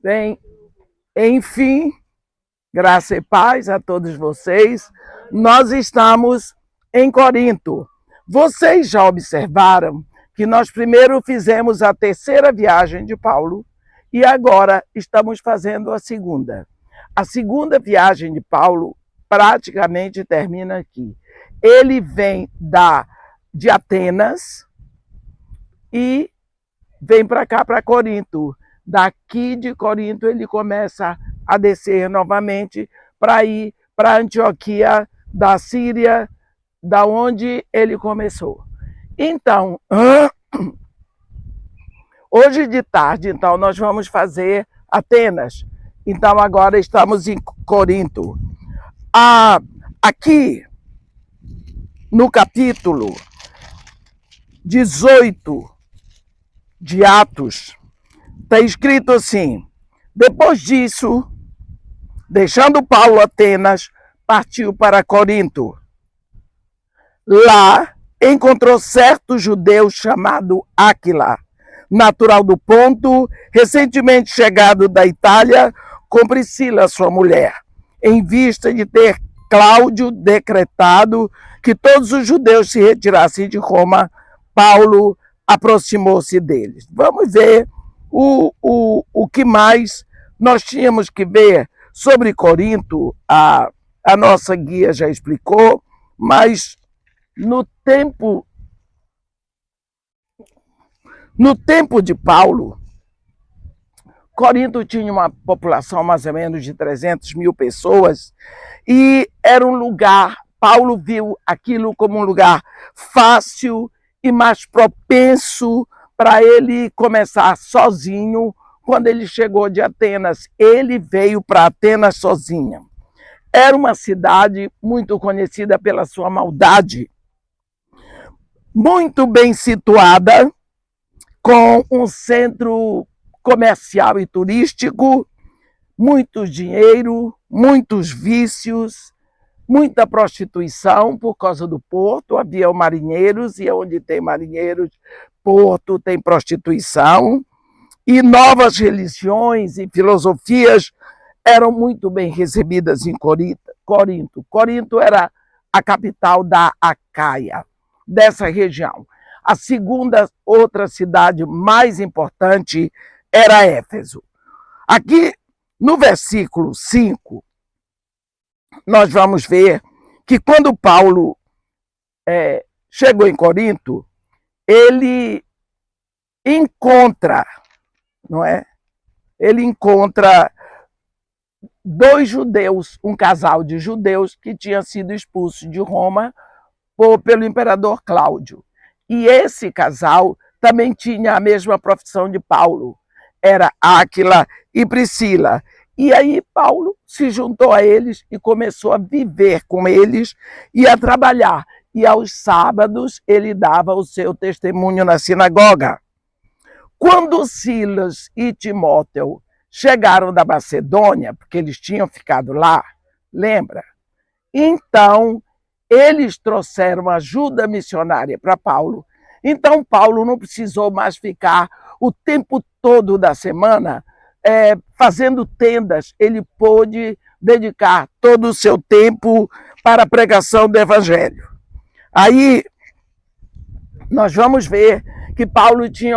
Bem, enfim, graça e paz a todos vocês. Nós estamos em Corinto. Vocês já observaram que nós primeiro fizemos a terceira viagem de Paulo e agora estamos fazendo a segunda. A segunda viagem de Paulo praticamente termina aqui. Ele vem de Atenas e vem para cá, para Corinto. Daqui de Corinto ele começa a descer novamente para ir para Antioquia da Síria, da onde ele começou. Então, hoje de tarde, então, nós vamos fazer Atenas. Então, agora estamos em Corinto. Aqui, no capítulo 18 de Atos, está escrito assim: depois disso, deixando Paulo Atenas, partiu para Corinto. Lá encontrou certo judeu chamado Áquila, natural do Ponto, recentemente chegado da Itália, com Priscila, sua mulher, em vista de ter Cláudio decretado que todos os judeus se retirassem de Roma. Paulo aproximou-se deles. Vamos ver o que mais nós tínhamos que ver sobre Corinto. A nossa guia já explicou, mas no tempo de Paulo, Corinto tinha uma população mais ou menos de 300 mil pessoas e era um lugar, Paulo viu aquilo como um lugar fácil e mais propenso para ele começar sozinho. Quando ele chegou de Atenas, ele veio para Atenas sozinho. Era uma cidade muito conhecida pela sua maldade, muito bem situada, com um centro comercial e turístico, muito dinheiro, muitos vícios, muita prostituição por causa do porto. Havia marinheiros, e onde tem marinheiros, porto, tem prostituição. E novas religiões e filosofias eram muito bem recebidas em Corinto. Corinto era a capital da Acaia, dessa região. A segunda, outra cidade mais importante era Éfeso. Aqui, no versículo 5, nós vamos ver que quando Paulo chegou em Corinto, ele encontra, não é? Ele encontra dois judeus, um casal de judeus que tinha sido expulso de Roma pelo imperador Cláudio. E esse casal também tinha a mesma profissão de Paulo, era Áquila e Priscila. E aí Paulo se juntou a eles e começou a viver com eles e a trabalhar. E aos sábados ele dava o seu testemunho na sinagoga. Quando Silas e Timóteo chegaram da Macedônia, porque eles tinham ficado lá, lembra? Então, eles trouxeram ajuda missionária para Paulo. Então, Paulo não precisou mais ficar o tempo todo da semana fazendo tendas. Ele pôde dedicar todo o seu tempo para a pregação do Evangelho. Aí, nós vamos ver que Paulo tinha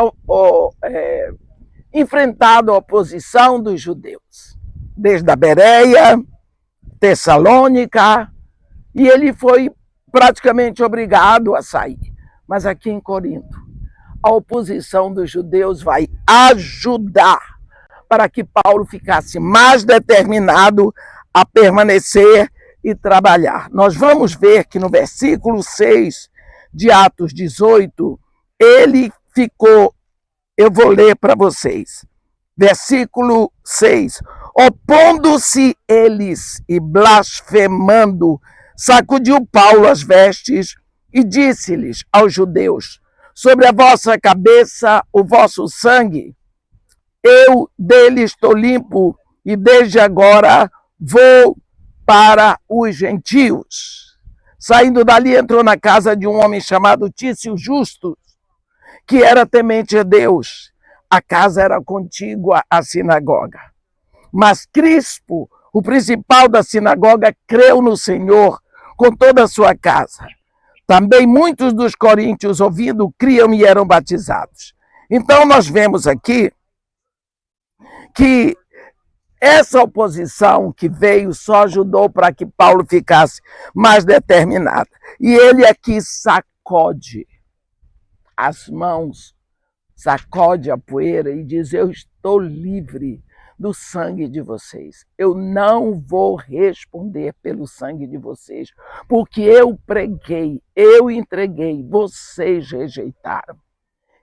enfrentado a oposição dos judeus, desde a Bereia, Tessalônica, e ele foi praticamente obrigado a sair. Mas aqui em Corinto, a oposição dos judeus vai ajudar para que Paulo ficasse mais determinado a permanecer e trabalhar. Nós vamos ver que no versículo 6 de Atos 18, ele ficou, eu vou ler para vocês, versículo 6, opondo-se eles e blasfemando, sacudiu Paulo as vestes e disse-lhes aos judeus: sobre a vossa cabeça o vosso sangue, eu dele estou limpo e desde agora vou para os gentios. Saindo dali, entrou na casa de um homem chamado Tício Justo, que era temente a Deus. A casa era contígua à sinagoga. Mas Crispo, o principal da sinagoga, creu no Senhor com toda a sua casa. Também muitos dos coríntios, ouvindo, criam e eram batizados. Então nós vemos aqui que essa oposição que veio só ajudou para que Paulo ficasse mais determinado. E ele aqui sacode as mãos, sacode a poeira e diz: eu estou livre do sangue de vocês. Eu não vou responder pelo sangue de vocês, porque eu preguei, eu entreguei, vocês rejeitaram.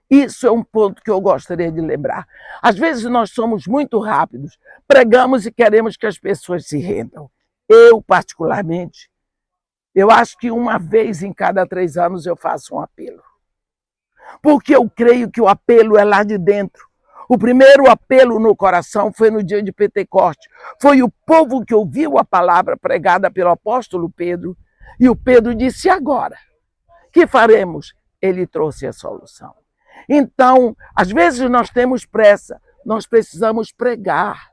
Isso é um ponto que eu gostaria de lembrar. Às vezes nós somos muito rápidos, pregamos e queremos que as pessoas se rendam. Eu, particularmente, eu acho que uma vez em cada 3 anos eu faço um apelo. Porque eu creio que o apelo é lá de dentro. O primeiro apelo no coração foi no dia de Pentecoste. Foi o povo que ouviu a palavra pregada pelo apóstolo Pedro. E o Pedro disse: agora, que faremos? Ele trouxe a solução. Então, às vezes nós temos pressa, nós precisamos pregar.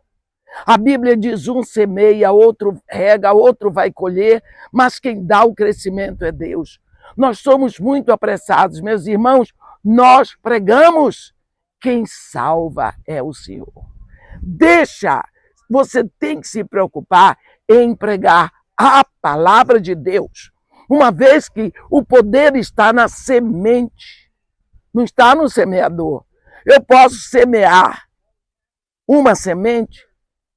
A Bíblia diz: um semeia, outro rega, outro vai colher, mas quem dá o crescimento é Deus. Nós somos muito apressados, meus irmãos, nós pregamos, quem salva é o Senhor. Você tem que se preocupar em pregar a palavra de Deus, uma vez que o poder está na semente, não está no semeador. Eu posso semear uma semente,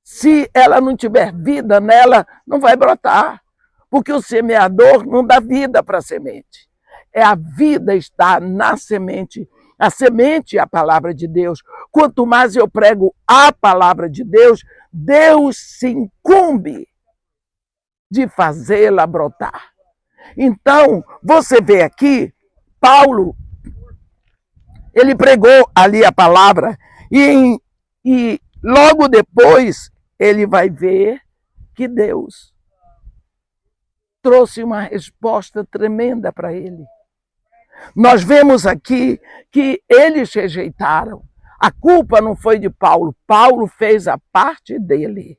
se ela não tiver vida nela, não vai brotar, porque o semeador não dá vida para a semente. A vida está na semente. A semente é a palavra de Deus. Quanto mais eu prego a palavra de Deus, Deus se incumbe de fazê-la brotar. Então, você vê aqui, Paulo, ele pregou ali a palavra e logo depois ele vai ver que Deus trouxe uma resposta tremenda para ele. Nós vemos aqui que eles rejeitaram. A culpa não foi de Paulo. Paulo fez a parte dele.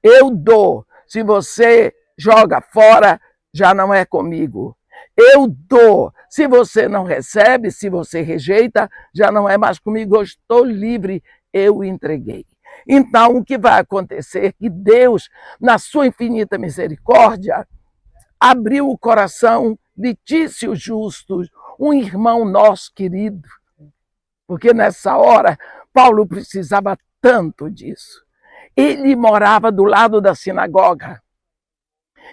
Eu dou. Se você joga fora, já não é comigo. Eu dou. Se você não recebe, se você rejeita, já não é mais comigo. Eu estou livre. Eu entreguei. Então, o que vai acontecer é que Deus, na sua infinita misericórdia, abriu o coração de Tício Justo, um irmão nosso querido, porque nessa hora Paulo precisava tanto disso. Ele morava do lado da sinagoga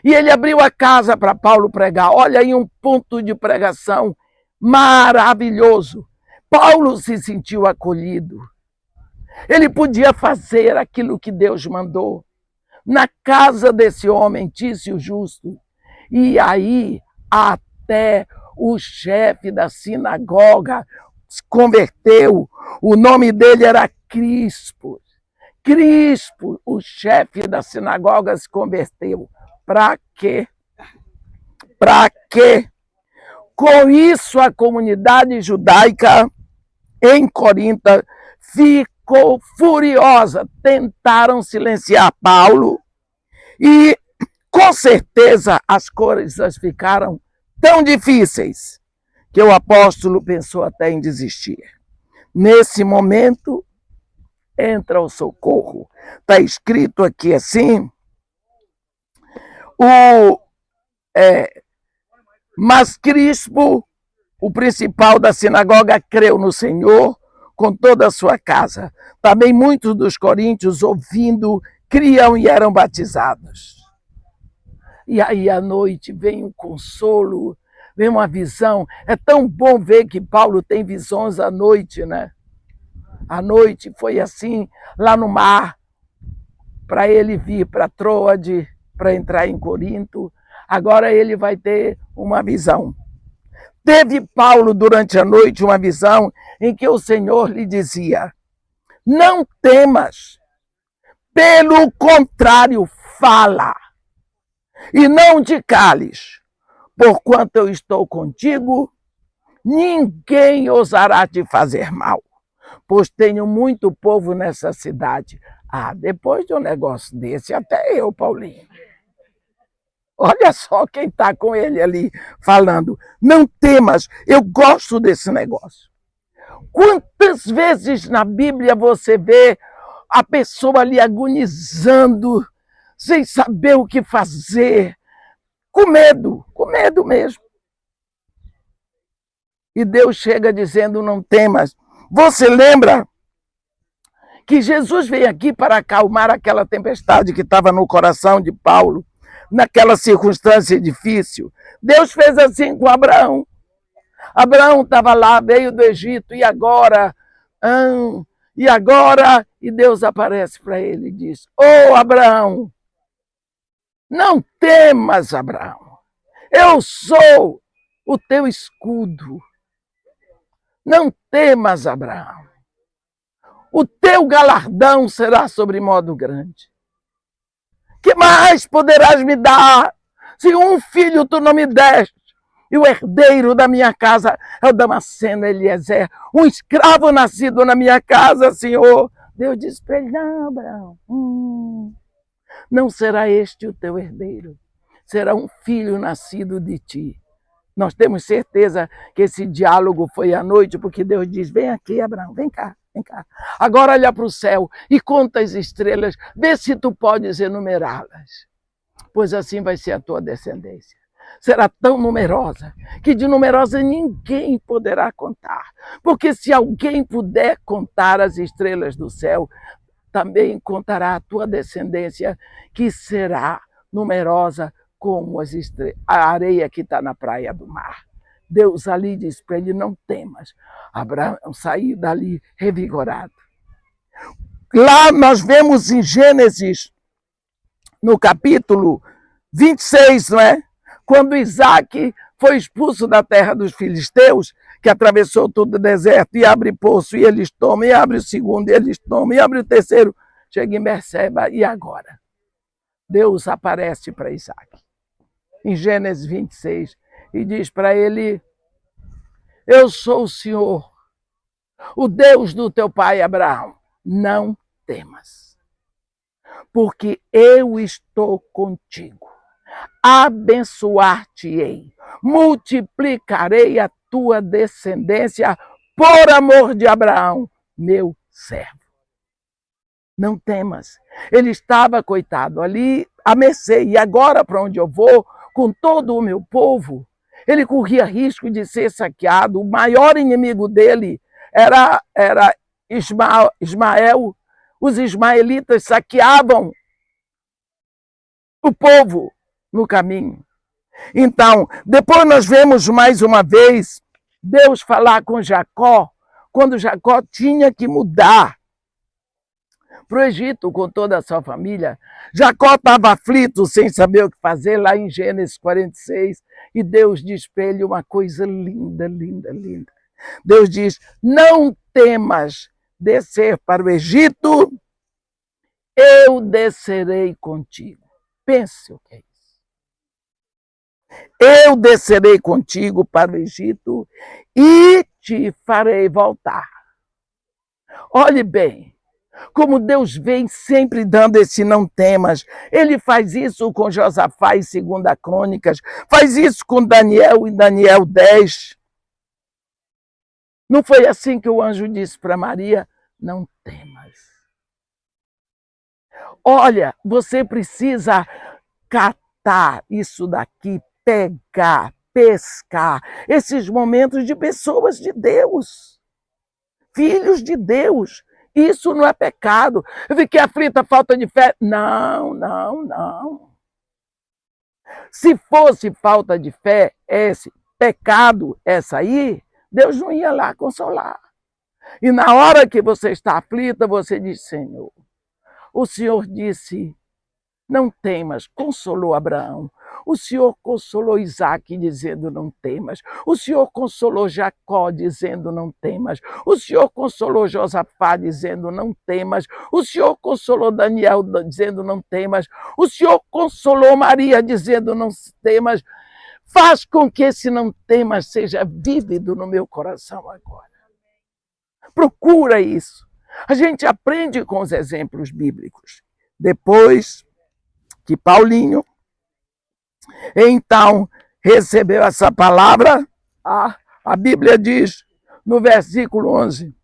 e ele abriu a casa para Paulo pregar. Olha aí um ponto de pregação maravilhoso. Paulo se sentiu acolhido. Ele podia fazer aquilo que Deus mandou na casa desse homem, Tício Justo. E aí até o chefe da sinagoga se converteu. O nome dele era Crispo. Crispo, o chefe da sinagoga, se converteu. Para quê? Para quê? Com isso, a comunidade judaica em Corinto ficou furiosa. Tentaram silenciar Paulo e, com certeza, as coisas ficaram tão difíceis que o apóstolo pensou até em desistir. Nesse momento, entra o socorro. Está escrito aqui assim: mas Crispo, o principal da sinagoga, creu no Senhor com toda a sua casa. Também muitos dos coríntios, ouvindo, criam e eram batizados. E aí à noite vem um consolo, vem uma visão. É tão bom ver que Paulo tem visões à noite, né? À noite foi assim, lá no mar, para ele vir para Troade, para entrar em Corinto. Agora ele vai ter uma visão. Teve Paulo durante a noite uma visão em que o Senhor lhe dizia: não temas, pelo contrário, fala, e não te cales, porquanto eu estou contigo, ninguém ousará te fazer mal, pois tenho muito povo nessa cidade. Ah, depois de um negócio desse, até eu, Paulinho. Olha só quem está com ele ali falando. Não temas, eu gosto desse negócio. Quantas vezes na Bíblia você vê a pessoa ali agonizando, sem saber o que fazer, com medo mesmo. E Deus chega dizendo, não temas. Você lembra que Jesus veio aqui para acalmar aquela tempestade que estava no coração de Paulo, naquela circunstância difícil? Deus fez assim com Abraão. Abraão estava lá, veio do Egito, e agora? E agora? E Deus aparece para ele e diz, Abraão, não temas, Abraão, eu sou o teu escudo. Não temas, Abraão, o teu galardão será sobremodo grande. Que mais poderás me dar se um filho tu não me deste? E o herdeiro da minha casa é o Damasceno Eliezer, um escravo nascido na minha casa, Senhor. Deus disse para ele, não, Abraão, não será este o teu herdeiro, será um filho nascido de ti. Nós temos certeza que esse diálogo foi à noite, porque Deus diz, vem aqui, Abraão, vem cá. Vem cá. Agora olha para o céu e conta as estrelas, vê se tu podes enumerá-las. Pois assim vai ser a tua descendência. Será tão numerosa que de numerosa ninguém poderá contar. Porque se alguém puder contar as estrelas do céu, também contará a tua descendência, que será numerosa como a areia que está na praia do mar. Deus ali diz para ele, não temas. Abraão saiu dali revigorado. Lá nós vemos em Gênesis, no capítulo 26, não é? Quando Isaac foi expulso da terra dos filisteus, que atravessou todo o deserto, e abre poço, e eles tomam, e abre o segundo, e eles tomam, e abre o terceiro, chega em Berseba, e agora? Deus aparece para Isaac, em Gênesis 26, e diz para ele, eu sou o Senhor, o Deus do teu pai Abraão, não temas, porque eu estou contigo, abençoar-te-ei, multiplicarei a tua descendência por amor de Abraão, meu servo. Não temas. Ele estava, coitado, ali a mercê, e agora para onde eu vou, com todo o meu povo, ele corria risco de ser saqueado. O maior inimigo dele era Ismael. Os ismaelitas saqueavam o povo no caminho. Então, depois nós vemos mais uma vez Deus falar com Jacó, quando Jacó tinha que mudar para o Egito com toda a sua família. Jacó estava aflito, sem saber o que fazer, lá em Gênesis 46, e Deus diz para ele uma coisa linda, linda, linda. Deus diz, não temas descer para o Egito, eu descerei contigo. Pense o que é isso. Eu descerei contigo para o Egito e te farei voltar. Olhe bem, como Deus vem sempre dando esse não temas. Ele faz isso com Josafá em 2 Crônicas, faz isso com Daniel em Daniel 10. Não foi assim que o anjo disse para Maria? Não temas. Olha, você precisa catar isso daqui, pegar, pescar esses momentos de pessoas de Deus, filhos de Deus. Isso não é pecado. Eu fiquei aflita, falta de fé. Não, não, não. Se fosse falta de fé, esse pecado, essa aí, Deus não ia lá consolar. E na hora que você está aflita, você diz, Senhor, o Senhor disse, não temas, consolou Abraão. O Senhor consolou Isaac, dizendo, não temas. O Senhor consolou Jacó, dizendo, não temas. O Senhor consolou Josafá, dizendo, não temas. O Senhor consolou Daniel, dizendo, não temas. O Senhor consolou Maria, dizendo, não temas. Faz com que esse não temas seja vívido no meu coração agora. Procura isso. A gente aprende com os exemplos bíblicos. Depois que Paulinho, então, recebeu essa palavra, a Bíblia diz, no versículo 11,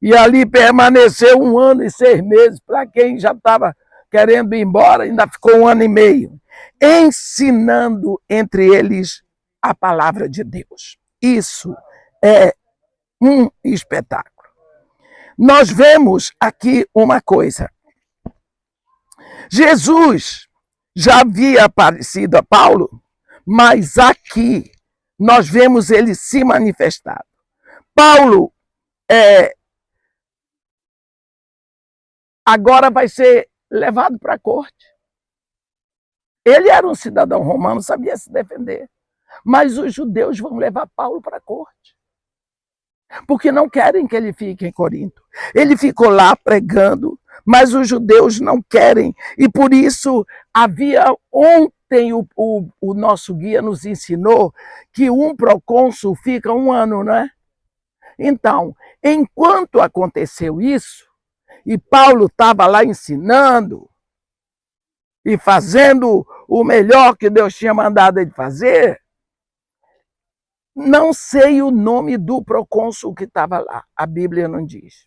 e ali permaneceu 1 ano e 6 meses, para quem já estava querendo ir embora, ainda ficou 1 ano e meio, ensinando entre eles a palavra de Deus. Isso é um espetáculo. Nós vemos aqui uma coisa. Jesus já havia aparecido a Paulo, mas aqui nós vemos ele se manifestar. Paulo agora vai ser levado para a corte. Ele era um cidadão romano, sabia se defender. Mas os judeus vão levar Paulo para a corte, porque não querem que ele fique em Corinto. Ele ficou lá pregando, mas os judeus não querem. E por isso, ontem o nosso guia nos ensinou que um procônsul fica 1 ano, não é? Então, enquanto aconteceu isso, e Paulo estava lá ensinando e fazendo o melhor que Deus tinha mandado ele fazer, não sei o nome do procônsul que estava lá, a Bíblia não diz.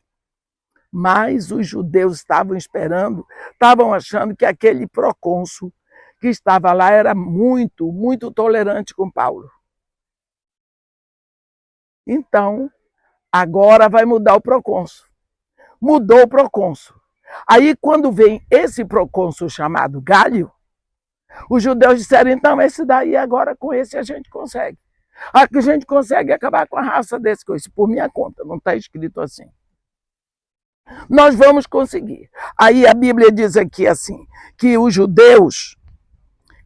Mas os judeus estavam esperando, estavam achando que aquele procônsul que estava lá era muito, muito tolerante com Paulo. Então, agora vai mudar o procônsul. Mudou o procônsul. Aí, quando vem esse procônsul chamado Gálio, os judeus disseram, então, esse daí agora com esse a gente consegue. A gente consegue acabar com a raça desse coisa, por minha conta, não está escrito assim. Nós vamos conseguir. Aí a Bíblia diz aqui assim, que os judeus,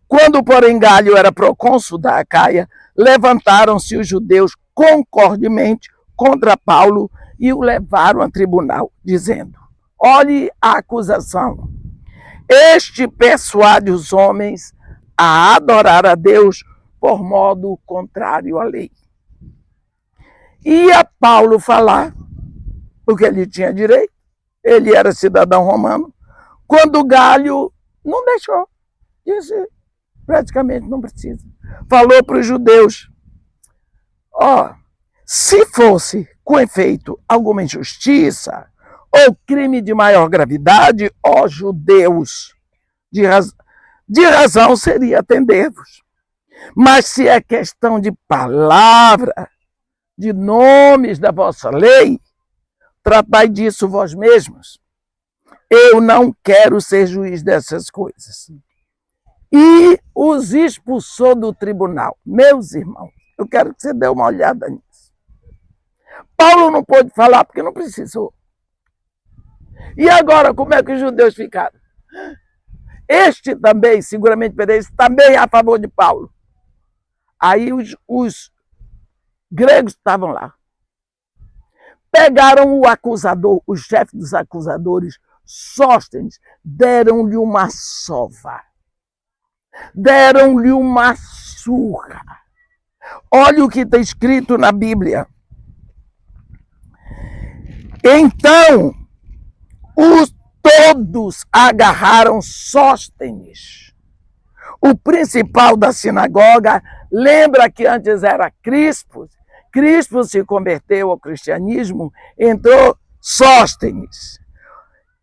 quando porém Gálio era procônsul da Acaia, levantaram-se os judeus concordemente contra Paulo e o levaram a tribunal, dizendo, olhe a acusação. Este persuade os homens a adorar a Deus por modo contrário à lei. Ia Paulo falar, porque ele tinha direito, ele era cidadão romano, quando Gálio não deixou, disse, praticamente não precisa. Falou para os judeus, se fosse, com efeito, alguma injustiça ou crime de maior gravidade, judeus, de razão seria atender-vos. Mas se é questão de palavra, de nomes da vossa lei, tratai disso vós mesmos. Eu não quero ser juiz dessas coisas. E os expulsou do tribunal. Meus irmãos, eu quero que você dê uma olhada nisso. Paulo não pôde falar porque não precisou. E agora, como é que os judeus ficaram? Este também, seguramente Pereira, também é a favor de Paulo. Aí os gregos estavam lá. Pegaram o acusador, o chefe dos acusadores, Sóstenes, deram-lhe uma sova. Deram-lhe uma surra. Olha o que está escrito na Bíblia. Então, todos agarraram Sóstenes, o principal da sinagoga. Lembra que antes era Crispo? Crispo se converteu ao cristianismo, entrou Sóstenes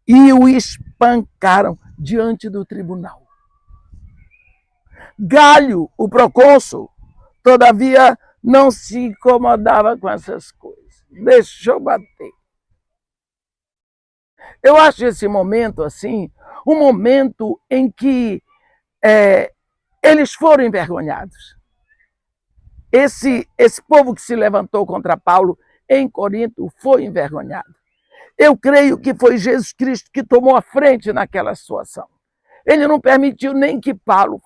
e o espancaram diante do tribunal. Gálio, o procônsul, todavia não se incomodava com essas coisas. Deixou bater. Eu acho esse momento assim, um momento em que eles foram envergonhados. Esse povo que se levantou contra Paulo em Corinto foi envergonhado. Eu creio que foi Jesus Cristo que tomou a frente naquela situação. Ele não permitiu nem que Paulo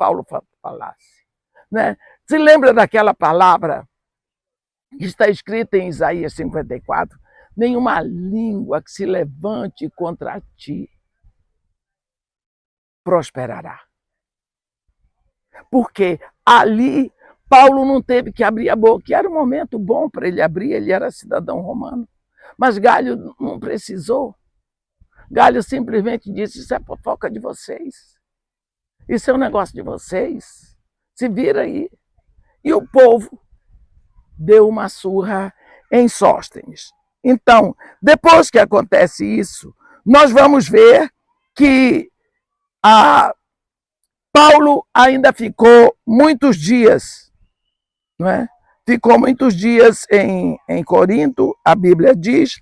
falasse. Né? Se lembra daquela palavra que está escrita em Isaías 54? Nenhuma língua que se levante contra ti prosperará. Porque ali Paulo não teve que abrir a boca, que era um momento bom para ele abrir, ele era cidadão romano. Mas Gálio não precisou. Galho simplesmente disse: isso é fofoca de vocês. Isso é um negócio de vocês. Se vira aí. E o povo deu uma surra em Sóstenes. Então, depois que acontece isso, nós vamos ver que Paulo ainda ficou muitos dias, não é? Ficou muitos dias em Corinto, a Bíblia diz,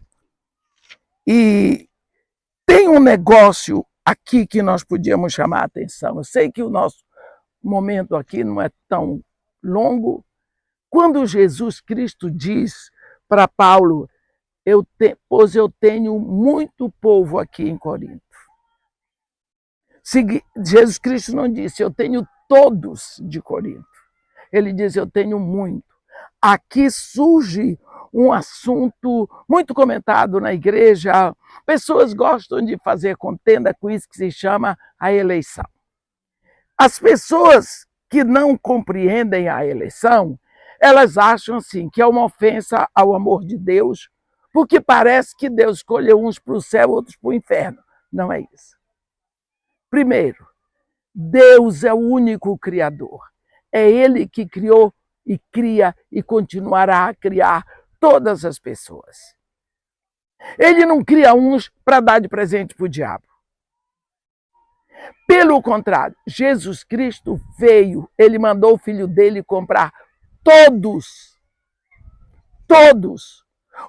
e tem um negócio aqui que nós podíamos chamar a atenção. Eu sei que o nosso momento aqui não é tão longo. Quando Jesus Cristo diz para Paulo: pois eu tenho muito povo aqui em Corinto. Jesus Cristo não disse: eu tenho todos de Corinto. Ele diz: eu tenho muito. Aqui surge um assunto muito comentado na igreja. Pessoas gostam de fazer contenda com isso que se chama a eleição. As pessoas que não compreendem a eleição, elas acham assim que é uma ofensa ao amor de Deus, porque parece que Deus escolheu uns para o céu, outros para o inferno. Não é isso. Primeiro, Deus é o único Criador. É Ele que criou e cria e continuará a criar todas as pessoas. Ele não cria uns para dar de presente para o diabo. Pelo contrário, Jesus Cristo veio, ele mandou o filho dele comprar todos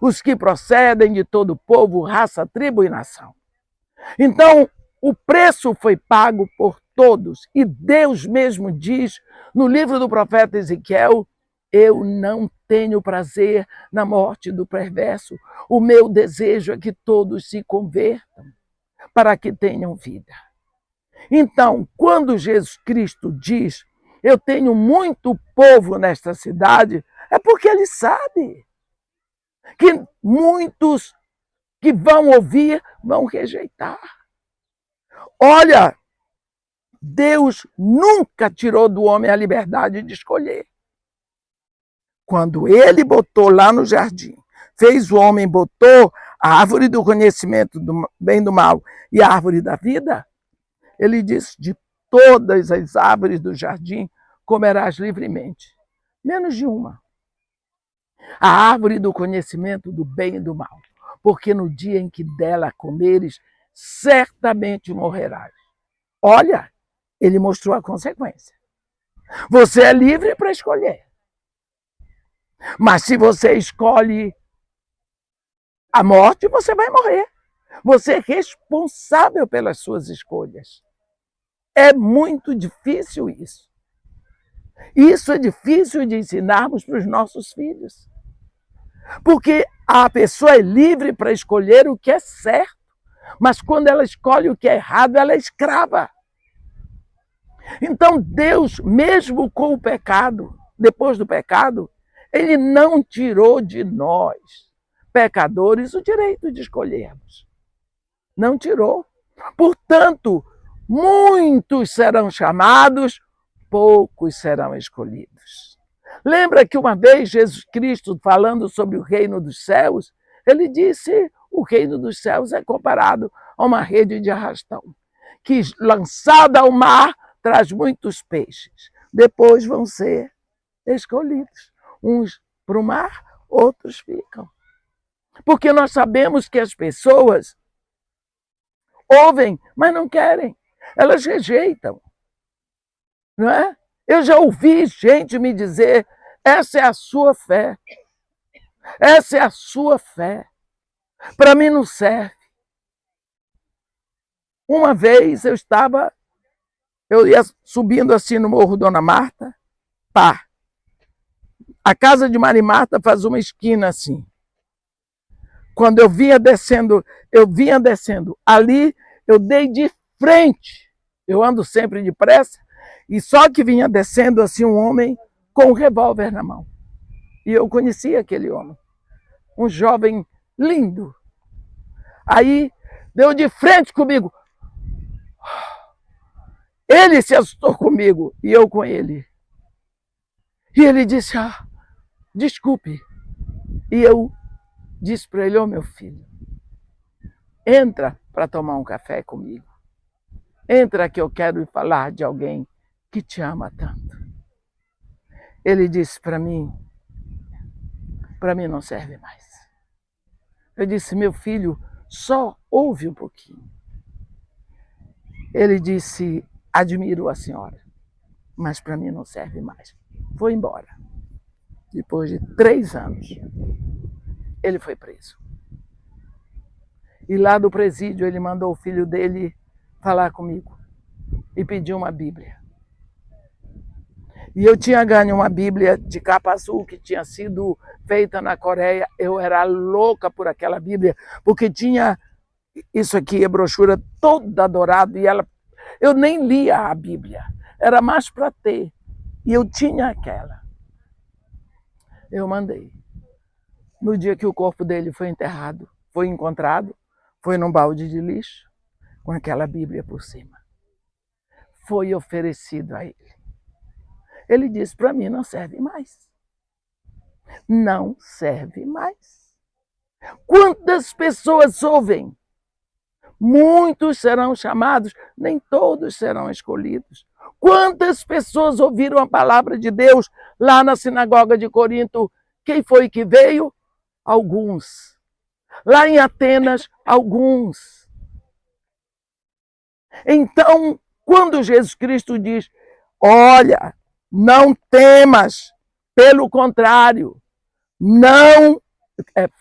os que procedem de todo o povo, raça, tribo e nação. Então, o preço foi pago por todos. E Deus mesmo diz no livro do profeta Ezequiel: eu não tenho prazer na morte do perverso. O meu desejo é que todos se convertam para que tenham vida. Então, quando Jesus Cristo diz: eu tenho muito povo nesta cidade, é porque ele sabe que muitos que vão ouvir vão rejeitar. Olha, Deus nunca tirou do homem a liberdade de escolher. Quando ele botou lá no jardim, fez o homem, botou a árvore do conhecimento do bem e do mal e a árvore da vida, ele disse: de todas as árvores do jardim comerás livremente, menos de uma. A árvore do conhecimento do bem e do mal, porque no dia em que dela comeres, certamente morrerás. Olha, ele mostrou a consequência. Você é livre para escolher. Mas se você escolhe a morte, você vai morrer. Você é responsável pelas suas escolhas. É muito difícil isso. Isso é difícil de ensinarmos para os nossos filhos. Porque a pessoa é livre para escolher o que é certo, mas quando ela escolhe o que é errado, ela é escrava. Então Deus, mesmo com o pecado, depois do pecado, ele não tirou de nós, pecadores, o direito de escolhermos. Não tirou. Portanto, muitos serão chamados, poucos serão escolhidos. Lembra que uma vez Jesus Cristo, falando sobre o reino dos céus, ele disse: o reino dos céus é comparado a uma rede de arrastão, que lançada ao mar traz muitos peixes. Depois vão ser escolhidos. Uns para o mar, outros ficam. Porque nós sabemos que as pessoas ouvem, mas não querem. Elas rejeitam. Não é? Eu já ouvi gente me dizer: essa é a sua fé. Essa é a sua fé. Para mim não serve. Uma vez eu ia subindo assim no Morro Dona Marta, pá. A casa de Maria Marta faz uma esquina assim. Quando eu vinha descendo ali, eu dei de frente. Eu ando sempre depressa, e só que vinha descendo assim um homem com um revólver na mão. E eu conhecia aquele homem, um jovem lindo. Aí deu de frente comigo. Ele se assustou comigo e eu com ele. E ele disse: desculpe. E eu disse para ele: meu filho, entra para tomar um café comigo. Entra que eu quero falar de alguém que te ama tanto. Ele disse para mim não serve mais. Eu disse, meu filho, só ouve um pouquinho. Ele disse, admiro a senhora, mas para mim não serve mais. Foi embora. Depois de 3 anos, ele foi preso. E lá do presídio ele mandou o filho dele falar comigo e pediu uma Bíblia. E eu tinha ganho uma Bíblia de capa azul que tinha sido feita na Coreia. Eu era louca por aquela Bíblia, porque tinha isso aqui, a brochura toda dourada, e eu nem lia a Bíblia, era mais para ter. E eu tinha aquela. Eu mandei. No dia que o corpo dele foi enterrado, foi encontrado, foi num balde de lixo, com aquela Bíblia por cima. Foi oferecido a ele. Ele disse, para mim não serve mais. Não serve mais. Quantas pessoas ouvem? Muitos serão chamados, nem todos serão escolhidos. Quantas pessoas ouviram a palavra de Deus lá na sinagoga de Corinto? Quem foi que veio? Alguns. Lá em Atenas, alguns. Então, quando Jesus Cristo diz, olha, não temas, pelo contrário, não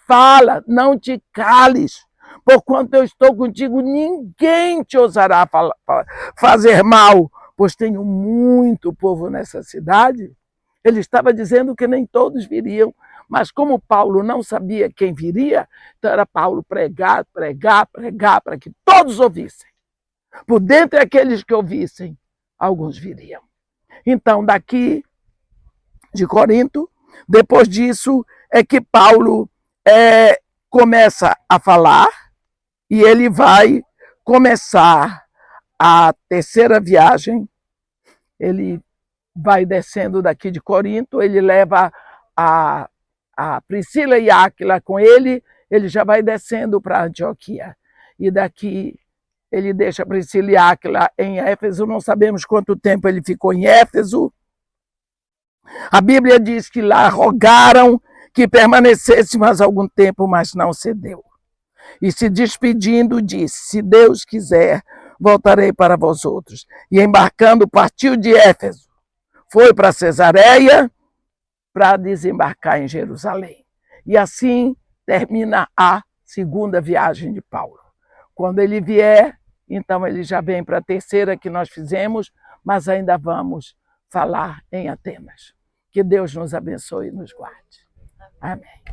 fala, não te cales, porquanto eu estou contigo, ninguém te ousará fazer mal, pois tenho muito povo nessa cidade. Ele estava dizendo que nem todos viriam, mas como Paulo não sabia quem viria, então era Paulo pregar, para que todos ouvissem. Por dentre aqueles que ouvissem, alguns viriam. Então, daqui de Corinto, depois disso, é que Paulo começa a falar e ele vai começar a terceira viagem. Ele vai descendo daqui de Corinto, ele leva a Priscila e Áquila com ele, ele já vai descendo para Antioquia. E daqui ele deixa Priscila e Áquila em Éfeso, não sabemos quanto tempo ele ficou em Éfeso. A Bíblia diz que lá rogaram que permanecesse mais algum tempo, mas não cedeu. E se despedindo, disse, se Deus quiser, voltarei para vós outros. E embarcando, partiu de Éfeso. Foi para Cesareia para desembarcar em Jerusalém. E assim termina a segunda viagem de Paulo. Quando ele vier, então ele já vem para a terceira que nós fizemos, mas ainda vamos falar em Atenas. Que Deus nos abençoe e nos guarde. Amém.